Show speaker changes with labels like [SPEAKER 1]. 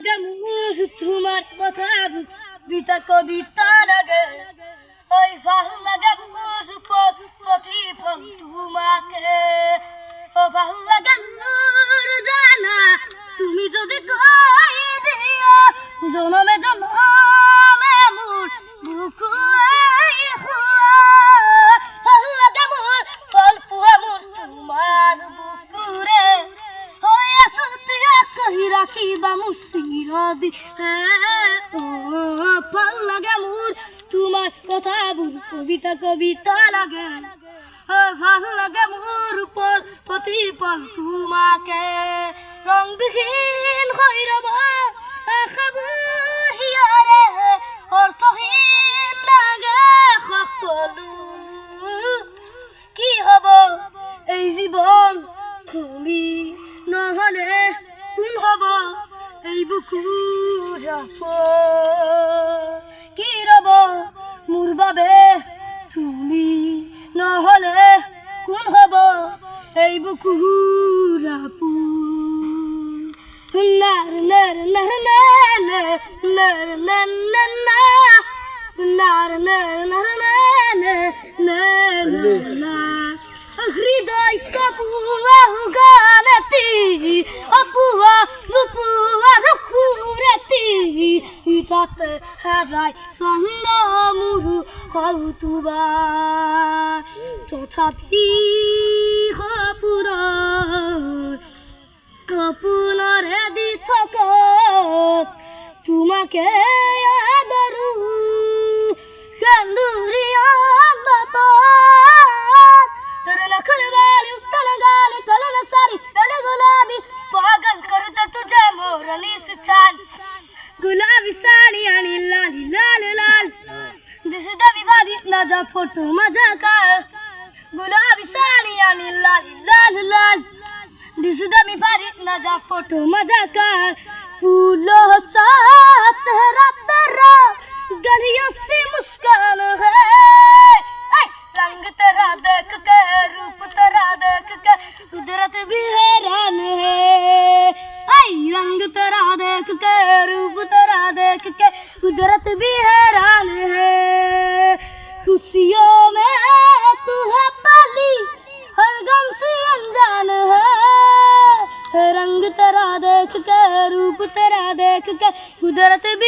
[SPEAKER 1] লাগে মুর তোমার কথা বিতা কবিতা লাগে ওই ভাল লাগে মুর প্রতিফল তোমাকে ও ভাল লাগে মুর জানা তুমি যদি কই দিও জনমে জনমে মুর বুকু ভাল লাগে মুর ফল পুয়া মুর তোমার বুকুরে হয় আসতিয়া কহি রাখিবা মুসিরদি ও ভাল লাগে মুর তোমার কথা বুর কবিতা কবিতা লাগে ভাল লাগে মোর উপর প্রতিপল তোমাকে রংবিহীন হৈ ৰব খাবো হিয়াৰে অৰ্থহীন লাগে সকলো কি হব এই জীৱন তুমি নহলে কোন হব এই বুকুৰ কি ৰব মোৰ বাবে তুমি নহলে কোন হব এই বুকুৰ নাৰ নাৰ নাৰ নাৰ নাৰ নাৰ নাৰ নাৰ নাৰ হৃদয় কপুয়া গানতি অপুয়া বুপুয়া রখুরতি ইতাতে হেরাই ছন্দ মুরু কৌতুবা তথাপি সপোনৰে দি থকা তোমাকে আদৰো সেন্দুৰীয়া বাটত তোৰ লখৰ বালি উত্তল গাল কলন সাৰি কালে গুলাবী পাগল करते तुझे मोरनी से चाल गुलाबी साड़ी आणि लाल लाल लाल दिसदा विवादी माझा फोटो माझा काळ गुलाबी साडी आणि लाल लाल लाल दिसदा मी भारी माझा फोटो माझा काळ फूलों सा सेहरा तेरा गलियों से मुस्कान है रंग तेरा देख के रूप तेरा देख के कुदरत भी हैरान है रंग तेरा देख के रूप तेरा देख के कुदरत भी हैरान है खुशियों में तू है पाली हर गम से अनजान है रंग तेरा देख के रूप तेरा देख के कुदरत भी